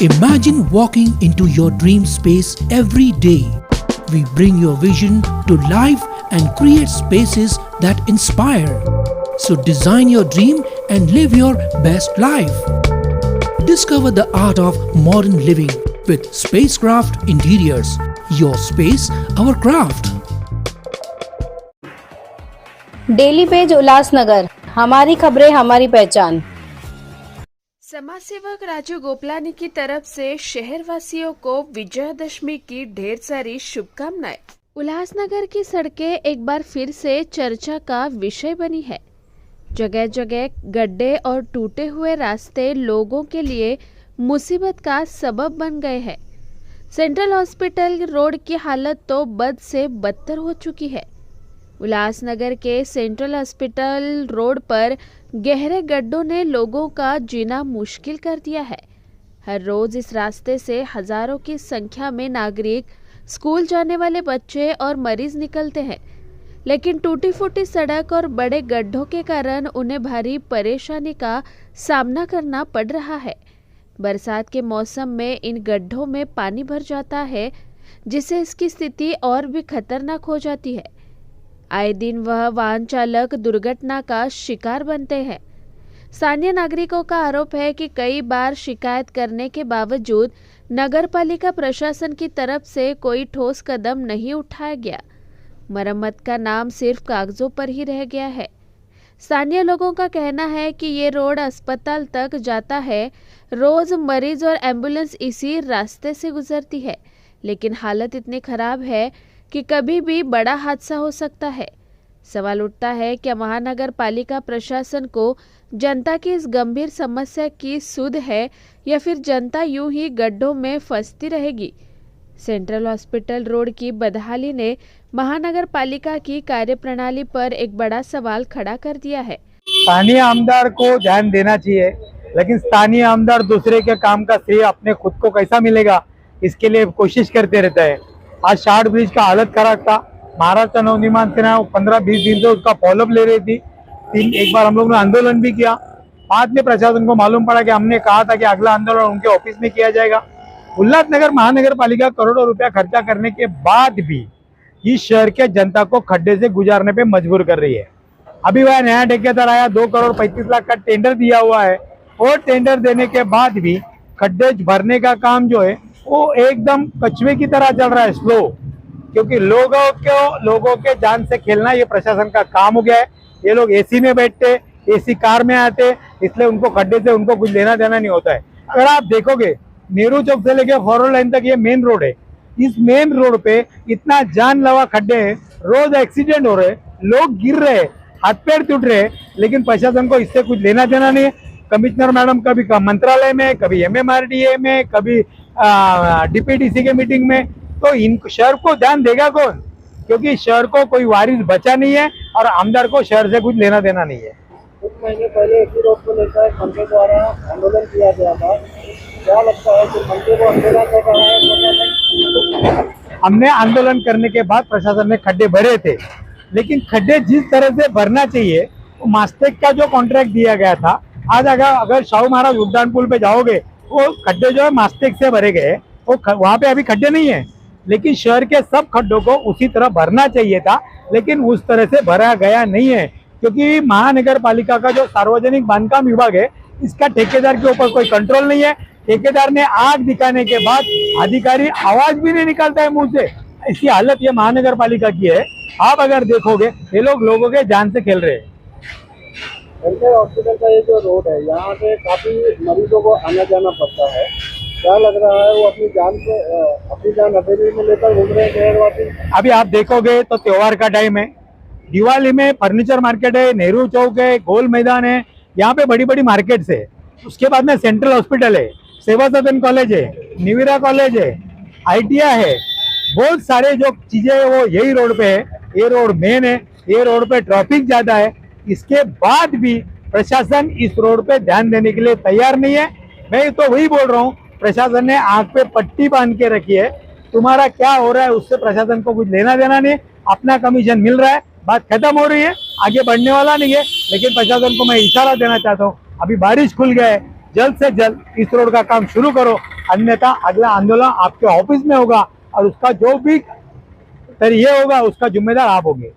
Imagine walking into your dream space every day. We bring your vision to life and create spaces that inspire. So design your dream and live your best life. Discover the art of modern living with Spacecraft Interiors. Your space, our craft. Daily page Ulhasnagar, हमारी खबरें हमारी पहचान। समाज सेवक राजू गोपलानी की तरफ से शहरवासियों को विजयादशमी की ढेर सारी शुभकामनाएं। उल्लासनगर की सड़कें एक बार फिर से चर्चा का विषय बनी है। जगह जगह गड्ढे और टूटे हुए रास्ते लोगों के लिए मुसीबत का सबब बन गए हैं। सेंट्रल हॉस्पिटल रोड की हालत तो बद से बदतर हो चुकी है। उल्लासनगर के सेंट्रल हॉस्पिटल रोड पर गहरे गड्ढों ने लोगों का जीना मुश्किल कर दिया है। हर रोज इस रास्ते से हजारों की संख्या में नागरिक, स्कूल जाने वाले बच्चे और मरीज निकलते हैं, लेकिन टूटी फूटी सड़क और बड़े गड्ढों के कारण उन्हें भारी परेशानी का सामना करना पड़ रहा है। बरसात के मौसम में इन गड्ढों में पानी भर जाता है, जिससे इसकी स्थिति और भी खतरनाक हो जाती है। आए दिन वह वाहन चालक दुर्घटना का शिकार बनते हैं। स्थानीय नागरिकों का आरोप है कि कई बार शिकायत करने के बावजूद नगरपालिका प्रशासन की तरफ से कोई ठोस कदम नहीं उठाया गया। मरम्मत का नाम सिर्फ कागजों पर ही रह गया है। स्थानीय लोगों का कहना है कि ये रोड अस्पताल तक जाता है। रोज मरीज और एम्बुलेंस इसी रास्ते से गुजरती है, लेकिन हालत इतनी खराब है कि कभी भी बड़ा हादसा हो सकता है। सवाल उठता है कि महानगर पालिका प्रशासन को जनता की इस गंभीर समस्या की सुध है या फिर जनता यूं ही गड्ढों में फंसती रहेगी। सेंट्रल हॉस्पिटल रोड की बदहाली ने महानगर पालिका की कार्यप्रणाली पर एक बड़ा सवाल खड़ा कर दिया है। स्थानीय आमदार को ध्यान देना चाहिए, लेकिन स्थानीय आमदार दूसरे के काम का श्रेय अपने खुद को कैसा मिलेगा, इसके लिए कोशिश करते रहता है। आज शार्ट ब्रिज का हालत खराब था। महाराष्ट्र नवनिर्माण सेना 15-20 दिन से उसका फॉलोअप ले रही थी। एक बार हम लोग ने आंदोलन भी किया। बाद में प्रशासन को मालूम पड़ा कि हमने कहा था कि अगला आंदोलन उनके ऑफिस में किया जाएगा। उल्लासनगर महानगर पालिका करोड़ों रुपया खर्चा करने के बाद भी इस शहर के जनता को खड्डे से गुजारने पे मजबूर कर रही है। अभी वह नया ठेकेदार आया, 2 करोड़ 35 लाख का टेंडर दिया हुआ है, और टेंडर देने के बाद भी खड्डे भरने का काम जो है वो एकदम कछुए की तरह चल रहा है, स्लो। क्योंकि लोगों के जान से खेलना ये प्रशासन का काम हो गया है। ये लोग एसी में बैठते, एसी कार में आते, इसलिए उनको खड्डे से उनको कुछ लेना देना नहीं होता है। अगर आप देखोगे नेहरू चौक से लेके फॉरवर्ड लाइन तक ये मेन रोड है। इस मेन रोड पे इतना जानलेवा खड्डे हैं, रोज एक्सीडेंट हो रहे, लोग गिर रहे, हाथ पैर टूट रहे, लेकिन प्रशासन को इससे कुछ लेना देना नहीं है। कमिश्नर मैडम कभी मंत्रालय में, कभी MMRDA में, कभी DPDC के मीटिंग में, तो इन शहर को ध्यान देगा कौन? क्योंकि शहर को कोई वारिस बचा नहीं है और आमदार को शहर से कुछ लेना देना नहीं है। कुछ महीने पहले इसी रोड को लेकर मनसे द्वारा आंदोलन किया गया था। क्या लगता है कि मनसे को आंदोलन कर रहा है? हमने आंदोलन करने के बाद प्रशासन ने खड्डे भरे थे, लेकिन खड्डे जिस तरह से भरना चाहिए, वो मास्टेक का जो कॉन्ट्रैक्ट दिया गया था, आज अगर शाहू महाराज उद्यान पुल पे जाओगे, वो खड्डे जो है मास्टेक से भरे गए, वो वहाँ पे अभी खड्डे नहीं है। लेकिन शहर के सब खड्डों को उसी तरह भरना चाहिए था, लेकिन उस तरह से भरा गया नहीं है। क्योंकि महानगर पालिका का जो सार्वजनिक बांधकाम विभाग है, इसका ठेकेदार के ऊपर कोई कंट्रोल नहीं है। ठेकेदार ने आग दिखाने के बाद अधिकारी आवाज भी नहीं निकालता है मुंह से। इसकी हालत ये महानगर पालिका की है। आप अगर देखोगे, ये लोग लोगों के जान से खेल रहे हैं। हॉस्पिटल का ये जो रोड है, यहाँ पे काफी मरीजों को आना जाना पड़ता है। क्या लग रहा है वो अपनी जान हथेली में लेकर घूम रहे हैं शहरवासी? अभी आप देखोगे तो त्योहार का टाइम है, दिवाली में फर्नीचर मार्केट है, नेहरू चौक है, गोल मैदान है, यहाँ पे बड़ी बड़ी मार्केट्स है। उसके बाद में सेंट्रल हॉस्पिटल है, सेवा सदन कॉलेज है, निविरा कॉलेज है, ITI है, बहुत सारे जो चीजें है वो यही रोड पे है। ये रोड मेन है, ये रोड पे ट्रैफिक ज्यादा है। इसके बाद भी प्रशासन इस रोड पे ध्यान देने के लिए तैयार नहीं है। मैं तो वही बोल रहा हूँ, प्रशासन ने आंख पे पट्टी बांध के रखी है। तुम्हारा क्या हो रहा है उससे प्रशासन को कुछ लेना देना नहीं। अपना कमीशन मिल रहा है, बात खत्म हो रही है, आगे बढ़ने वाला नहीं है। लेकिन प्रशासन को मैं इशारा देना चाहता हूँ, अभी बारिश खुल गया है, जल्द से जल्द इस रोड का काम शुरू करो, अन्यथा अगला आंदोलन आपके ऑफिस में होगा और उसका जो भी फिर ये होगा उसका जिम्मेदार आप होंगे।